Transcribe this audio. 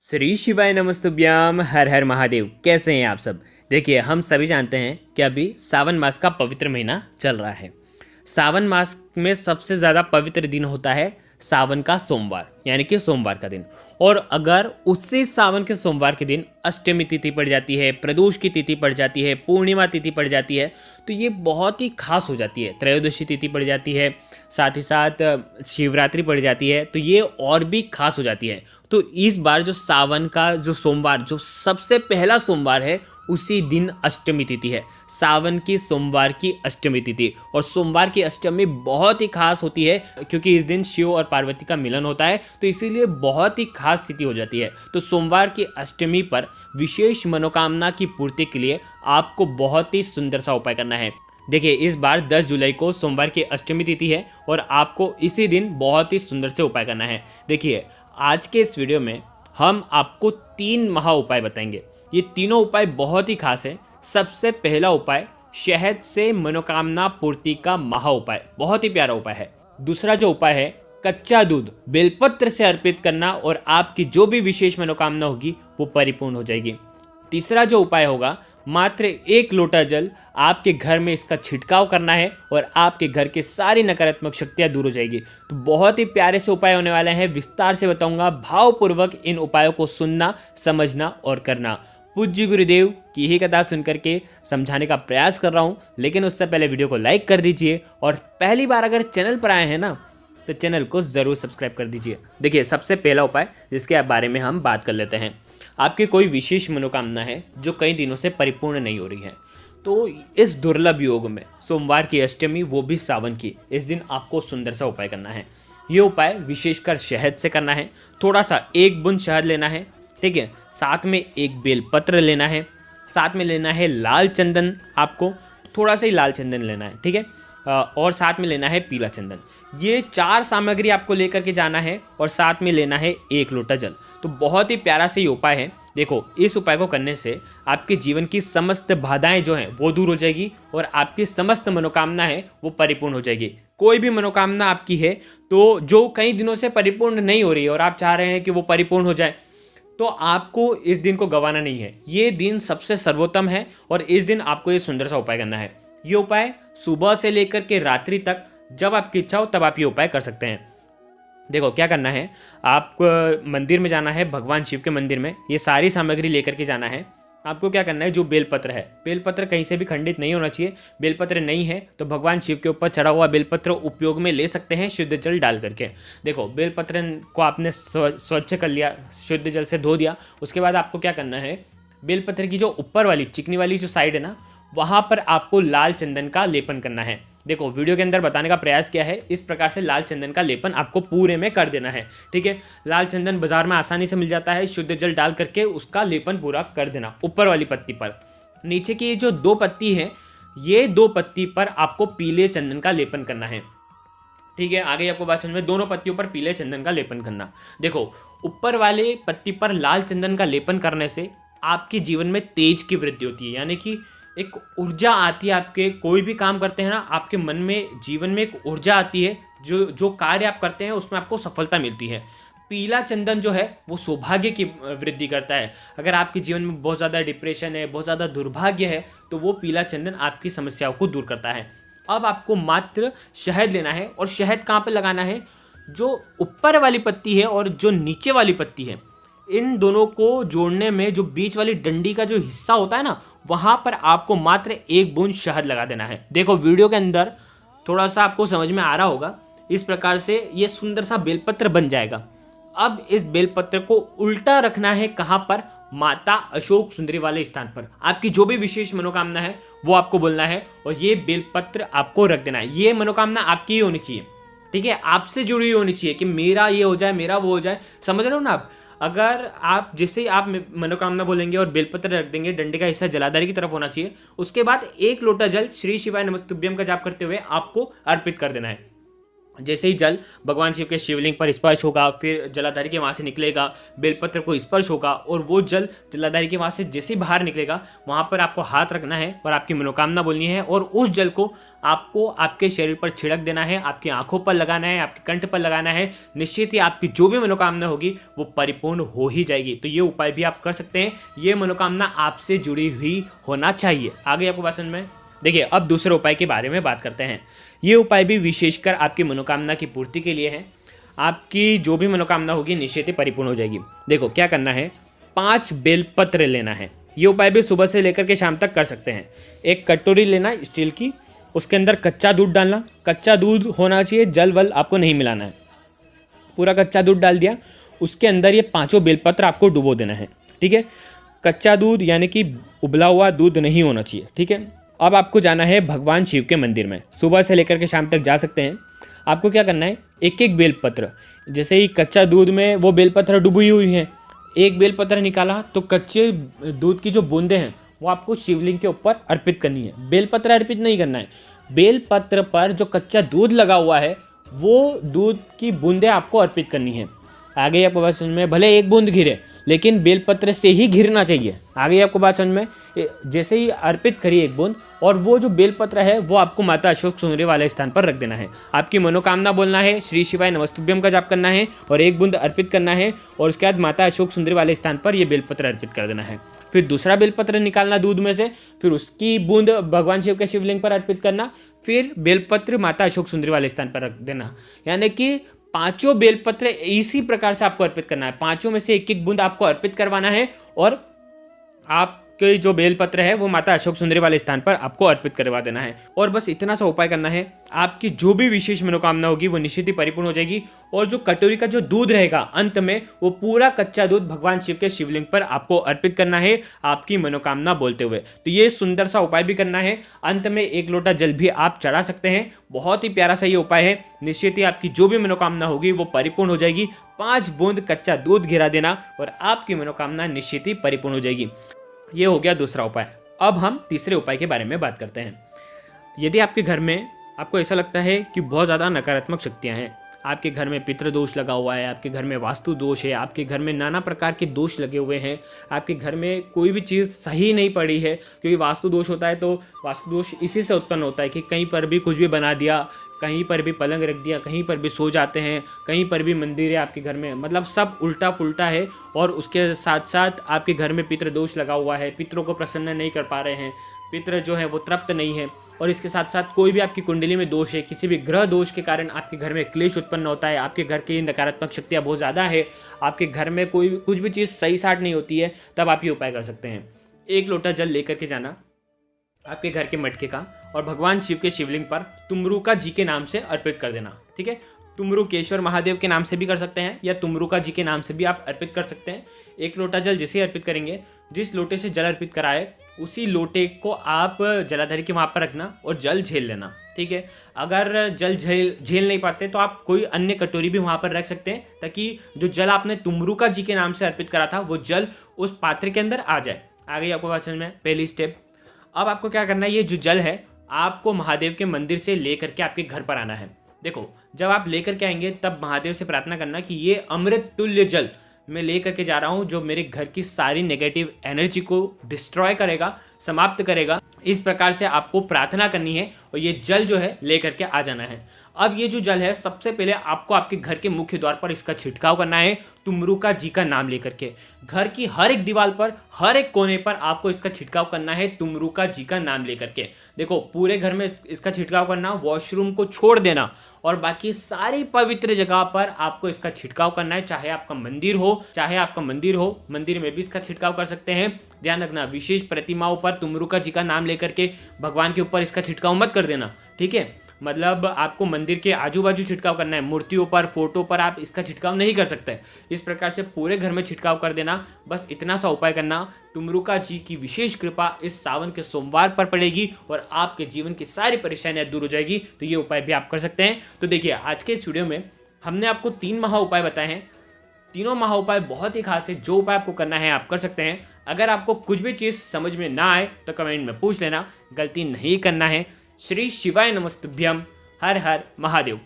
श्री शिवाय नमस्तुभ्याम। हर हर महादेव। कैसे हैं आप सब। देखिए, हम सभी जानते हैं कि अभी सावन मास का पवित्र महीना चल रहा है। सावन मास में सबसे ज़्यादा पवित्र दिन होता है सावन का सोमवार, यानी कि सोमवार का दिन। और अगर उसी सावन के सोमवार के दिन अष्टमी तिथि पड़ जाती है, प्रदोष की तिथि पड़ जाती है, पूर्णिमा तिथि पड़ जाती है, तो ये बहुत ही खास हो जाती है। त्रयोदशी तिथि पड़ जाती है, साथ ही साथ शिवरात्रि पड़ जाती है, तो ये और भी खास हो जाती है। तो इस बार जो सावन का जो सोमवार, जो सबसे पहला सोमवार है, उसी दिन अष्टमी तिथि है। सावन की सोमवार की अष्टमी तिथि। और सोमवार की अष्टमी बहुत ही खास होती है क्योंकि इस दिन शिव और पार्वती का मिलन होता है, तो इसीलिए बहुत ही खास तिथि हो जाती है। तो सोमवार की अष्टमी पर विशेष मनोकामना की पूर्ति के लिए आपको बहुत ही सुंदर सा उपाय करना है। देखिए, इस बार 10 जुलाई को सोमवार की अष्टमी तिथि है और आपको इसी दिन बहुत ही सुंदर से उपाय करना है। देखिए, आज के इस वीडियो में हम आपको 3 महा उपाय बताएंगे। ये तीनों उपाय बहुत ही खास है। सबसे पहला उपाय शहद से मनोकामना पूर्ति का महा उपाय, बहुत ही प्यारा उपाय है। दूसरा जो उपाय है, कच्चा दूध बेलपत्र से अर्पित करना और आपकी जो भी विशेष मनोकामना होगी वो परिपूर्ण हो जाएगी। तीसरा जो उपाय होगा, मात्र 1 लोटा जल आपके घर में इसका छिड़काव करना है और आपके घर के सारी नकारात्मक शक्तियां दूर हो जाएगी। तो बहुत ही प्यारे से उपाय होने वाले हैं, विस्तार से बताऊंगा। भावपूर्वक इन उपायों को सुनना, समझना और करना। पूज्य गुरुदेव की ही कथा सुनकर के समझाने का प्रयास कर रहा हूं, लेकिन उससे पहले वीडियो को लाइक कर दीजिए और पहली बार अगर चैनल पर आए हैं ना, तो चैनल को ज़रूर सब्सक्राइब कर दीजिए। देखिए, सबसे पहला उपाय जिसके बारे में हम बात कर लेते हैं, आपकी कोई विशेष मनोकामना है जो कई दिनों से परिपूर्ण नहीं हो रही है, तो इस दुर्लभ योग में सोमवार की अष्टमी, वो भी सावन की, इस दिन आपको सुंदर सा उपाय करना है। ये उपाय विशेषकर शहद से करना है। थोड़ा सा 1 बूंद शहद लेना है, ठीक है। साथ में 1 बेलपत्र लेना है, साथ में लेना है लाल चंदन, आपको थोड़ा सा ही लाल चंदन लेना है, ठीक है। और साथ में लेना है पीला चंदन। ये 4 सामग्री आपको लेकर के जाना है और साथ में लेना है 1 लोटा जल। तो बहुत ही प्यारा से ये उपाय है। देखो, इस उपाय को करने से आपके जीवन की समस्त बाधाएं जो हैं वो दूर हो जाएगी और आपकी समस्त मनोकामना है वो परिपूर्ण हो जाएगी। कोई भी मनोकामना आपकी है तो जो कई दिनों से परिपूर्ण नहीं हो रही है और आप चाह रहे हैं कि वो परिपूर्ण हो जाए, तो आपको इस दिन को गंवाना नहीं है। ये दिन सबसे सर्वोत्तम है और इस दिन आपको ये सुंदर सा उपाय करना है। ये उपाय सुबह से लेकर के रात्रि तक, जब आपकी इच्छा हो तब आप ये उपाय कर सकते हैं। देखो, क्या करना है, आपको मंदिर में जाना है, भगवान शिव के मंदिर में। ये सारी सामग्री लेकर के जाना है। आपको क्या करना है, जो बेलपत्र है, बेलपत्र कहीं से भी खंडित नहीं होना चाहिए। बेलपत्र नहीं है तो भगवान शिव के ऊपर चढ़ा हुआ बेलपत्र उपयोग में ले सकते हैं, शुद्ध जल डाल करके। देखो, बेलपत्र को आपने स्वच्छ कर लिया, शुद्ध जल से धो दिया। उसके बाद आपको क्या करना है, बेलपत्र की जो ऊपर वाली चिकनी वाली जो साइड है ना, वहाँ पर आपको लाल चंदन का लेपन करना है। देखो, वीडियो के अंदर बताने का प्रयास किया है, इस प्रकार से लाल चंदन का लेपन आपको पूरे में कर देना है, ठीक है। लाल चंदन बाजार में आसानी से मिल जाता है, शुद्ध जल डाल करके उसका लेपन पूरा कर देना ऊपर वाली पत्ती पर। नीचे की जो 2 पत्ती है, ये 2 पत्ती पर आपको पीले चंदन का लेपन करना है, ठीक है। आगे आपको बात समझ में, दोनों पत्तियों पर पीले चंदन का लेपन करना। देखो, ऊपर वाले पत्ती पर लाल चंदन का लेपन करने से आपके जीवन में तेज की वृद्धि होती है, यानी कि एक ऊर्जा आती है। आपके कोई भी काम करते हैं ना, आपके मन में, जीवन में एक ऊर्जा आती है, जो कार्य आप करते हैं उसमें आपको सफलता मिलती है। पीला चंदन जो है वो सौभाग्य की वृद्धि करता है। अगर आपके जीवन में बहुत ज़्यादा डिप्रेशन है, बहुत ज़्यादा दुर्भाग्य है, तो वो पीला चंदन आपकी समस्याओं को दूर करता है। अब आपको मात्र शहद लेना है और शहद कहाँ पर लगाना है, जो ऊपर वाली पत्ती है और जो नीचे वाली पत्ती है, इन दोनों को जोड़ने में जो बीच वाली डंडी का जो हिस्सा होता है ना, वहां पर आपको मात्र 1 बूंद शहद लगा देना है। देखो, वीडियो के अंदर थोड़ा सा आपको समझ में आ रहा होगा। इस प्रकार से ये सुंदर सा बेलपत्र बन जाएगा। अब इस बेलपत्र को उल्टा रखना है, कहां पर, माता अशोक सुंदरी वाले स्थान पर। आपकी जो भी विशेष मनोकामना है वो आपको बोलना है और ये बेलपत्र आपको रख देना है। ये मनोकामना आपकी ही होनी चाहिए, ठीक है, आपसे जुड़ी हुई होनी चाहिए कि मेरा ये हो जाए, मेरा वो हो जाए। समझ रहे हो ना आप। अगर आप जैसे आप मनोकामना बोलेंगे और बेलपत्र रख देंगे, डंडे का हिस्सा जलाधारी की तरफ होना चाहिए। उसके बाद 1 लोटा जल श्री शिवाय नमस्तुभ्यम का जाप करते हुए आपको अर्पित कर देना है। जैसे ही जल भगवान शिव के शिवलिंग पर स्पर्श होगा, फिर जलाधारी के वहाँ से निकलेगा, बेलपत्र को स्पर्श होगा और वो जल जलाधारी के वहाँ से जैसे ही बाहर निकलेगा वहाँ पर आपको हाथ रखना है और आपकी मनोकामना बोलनी है और उस जल को आपको आपके शरीर पर छिड़क देना है, आपकी आंखों पर लगाना है, आपके कंठ पर लगाना है। निश्चित ही आपकी जो भी मनोकामना होगी वो परिपूर्ण हो ही जाएगी। तो ये उपाय भी आप कर सकते हैं। ये मनोकामना आपसे जुड़ी हुई होना चाहिए। आगे आपको बात समझ में? देखिए, अब दूसरे उपाय के बारे में बात करते हैं। ये उपाय भी विशेषकर आपकी मनोकामना की पूर्ति के लिए है। आपकी जो भी मनोकामना होगी निश्चित ही परिपूर्ण हो जाएगी। देखो क्या करना है, 5 बेलपत्र लेना है। ये उपाय भी सुबह से लेकर के शाम तक कर सकते हैं। एक कटोरी लेना स्टील की, उसके अंदर कच्चा दूध डालना। कच्चा दूध होना चाहिए, जल वल आपको नहीं मिलाना है। पूरा कच्चा दूध डाल दिया, उसके अंदर ये 5 बेलपत्र आपको डुबो देना है। ठीक है, कच्चा दूध यानी कि उबला हुआ दूध नहीं होना चाहिए। ठीक है, अब आपको जाना है भगवान शिव के मंदिर में। सुबह से लेकर के शाम तक जा सकते हैं। आपको क्या करना है, एक एक बेलपत्र, जैसे ही कच्चा दूध में वो बेलपत्र डूबी हुई हैं, एक बेलपत्र निकाला तो कच्चे दूध की जो बूंदें हैं वो आपको शिवलिंग के ऊपर अर्पित करनी है। बेलपत्र अर्पित नहीं करना है, बेलपत्र पर जो कच्चा दूध लगा हुआ है वो दूध की बूंदें आपको अर्पित करनी है। आगे आपको बात समझ में? भले एक बूंद गिरे लेकिन बेलपत्र से ही घिरना चाहिए। आगे आपको बात समझ में? जैसे ही अर्पित करिए एक बूंद और वो जो बेलपत्र है वो आपको माता अशोक सुंदरी वाले स्थान पर रख देना है। आपकी मनोकामना बोलना है, श्री शिवाय नमस्तुभ्यम का जाप करना है और एक बूंद अर्पित करना है और उसके बाद माता अशोक सुंदरी वाले स्थान पर ये बेलपत्र अर्पित कर देना है। फिर दूसरा बेलपत्र निकालना दूध में से, फिर उसकी बूंद भगवान शिव के शिवलिंग पर अर्पित करना, फिर बेलपत्र माता अशोक सुंदरी वाले स्थान पर रख देना। यानी कि 5 बेलपत्र इसी प्रकार से आपको अर्पित करना है। 5 में से एक एक बूंद आपको अर्पित करवाना है और आपके जो बेलपत्र है वो माता अशोक सुंदरी वाले स्थान पर आपको अर्पित करवा देना है। और बस इतना सा उपाय करना है, आपकी जो भी विशेष मनोकामना होगी वो निश्चित ही परिपूर्ण हो जाएगी। और जो कटोरी का जो दूध रहेगा अंत में, वो पूरा कच्चा दूध भगवान शिव के शिवलिंग पर आपको अर्पित करना है आपकी मनोकामना बोलते हुए। तो ये सुंदर सा उपाय भी करना है। अंत में 1 लोटा जल भी आप चढ़ा सकते हैं। बहुत ही प्यारा सा ये उपाय है। निश्चित ही आपकी जो भी मनोकामना होगी वो परिपूर्ण हो जाएगी। 5 बूंद कच्चा दूध गिरा देना और आपकी मनोकामना निश्चित ही परिपूर्ण हो जाएगी। ये हो गया दूसरा उपाय। अब हम तीसरे उपाय के बारे में बात करते हैं। यदि आपके घर में आपको ऐसा लगता है कि बहुत ज़्यादा नकारात्मक शक्तियाँ हैं, आपके घर में पितृदोष लगा हुआ है, आपके घर में वास्तु दोष है, आपके घर में नाना प्रकार के दोष लगे हुए हैं, आपके घर में कोई भी चीज़ सही नहीं पड़ी है, क्योंकि वास्तु दोष होता है तो वास्तु दोष इसी से उत्पन्न होता है कि कहीं पर भी कुछ भी बना दिया, कहीं पर भी पलंग रख दिया, कहीं पर भी सो जाते हैं, कहीं पर भी मंदिर है आपके घर में, मतलब सब उल्टा फुल्टा है। और उसके साथ साथ आपके घर में पितृदोष लगा हुआ है, पितरों को प्रसन्न नहीं कर पा रहे हैं, पितर जो है वो तृप्त नहीं है। और इसके साथ साथ कोई भी आपकी कुंडली में दोष है, किसी भी ग्रह दोष के कारण आपके घर में क्लेश उत्पन्न होता है, आपके घर की नकारात्मक शक्तियाँ बहुत ज़्यादा है, आपके घर में कोई कुछ भी चीज़ सही साट नहीं होती है, तब आप ये उपाय कर सकते हैं। 1 लोटा जल लेकर के जाना आपके घर के मटके का और भगवान शिव के शिवलिंग पर तुमरुका जी के नाम से अर्पित कर देना। ठीक है, तुमरुकेश्वर महादेव के नाम से भी कर सकते हैं या तुमरुका जी के नाम से भी आप अर्पित कर सकते हैं। 1 लोटा जल जिसे अर्पित करेंगे, जिस लोटे से जल अर्पित कराए उसी लोटे को आप जलाधारी के वहाँ पर रखना और जल झेल लेना। ठीक है, अगर जल झेल नहीं पाते तो आप कोई अन्य कटोरी भी वहाँ पर रख सकते हैं, ताकि जो जल आपने तुमरुका जी के नाम से अर्पित करा था वो जल उस पात्र के अंदर आ जाए। आ गई आपको बात समझ में? पहली स्टेप। अब आपको क्या करना है, ये जो जल है आपको महादेव के मंदिर से लेकर के आपके घर पर आना है। देखो, जब आप लेकर के आएंगे तब महादेव से प्रार्थना करना कि ये अमृत तुल्य जल मैं लेकर के जा रहा हूँ, जो मेरे घर की सारी नेगेटिव एनर्जी को डिस्ट्रॉय करेगा, समाप्त करेगा। इस प्रकार से आपको प्रार्थना करनी है और ये जल जो है लेकर के आ जाना है। अब ये जो जल है सबसे पहले आपको आपके घर के मुख्य द्वार पर इसका छिड़काव करना है, तुमरुका जी का नाम लेकर के। घर की हर एक दीवार पर, हर एक कोने पर आपको इसका छिड़काव करना है तुमरुका जी का नाम लेकर के। देखो, पूरे घर में इसका छिड़काव करना, वॉशरूम को छोड़ देना और बाकी सारी पवित्र जगह पर आपको इसका छिड़काव करना है। चाहे आपका मंदिर हो, मंदिर में भी इसका छिड़काव कर सकते हैं। ध्यान रखना, विशेष प्रतिमाओं पर तुमरुका जी का नाम लेकर के भगवान के ऊपर इसका छिड़काव मत कर देना। ठीक है, मतलब आपको मंदिर के आजू बाजू छिड़काव करना है, मूर्तियों पर, फोटो पर आप इसका छिड़काव नहीं कर सकते। इस प्रकार से पूरे घर में छिड़काव कर देना। बस इतना सा उपाय करना, तुमरुका जी की विशेष कृपा इस सावन के सोमवार पर पड़ेगी और आपके जीवन की सारी परेशानियां दूर हो जाएगी। तो ये उपाय भी आप कर सकते हैं। तो देखिए, आज के इस वीडियो में हमने आपको 3 महा उपाय बताए हैं। तीनों महा उपाय बहुत ही खास है। जो उपाय आपको करना है आप कर सकते हैं। अगर आपको कुछ भी चीज़ समझ में ना आए तो कमेंट में पूछ लेना, गलती नहीं करना है। श्री शिवाय नमस्तुभ्यम। हर हर महादेव।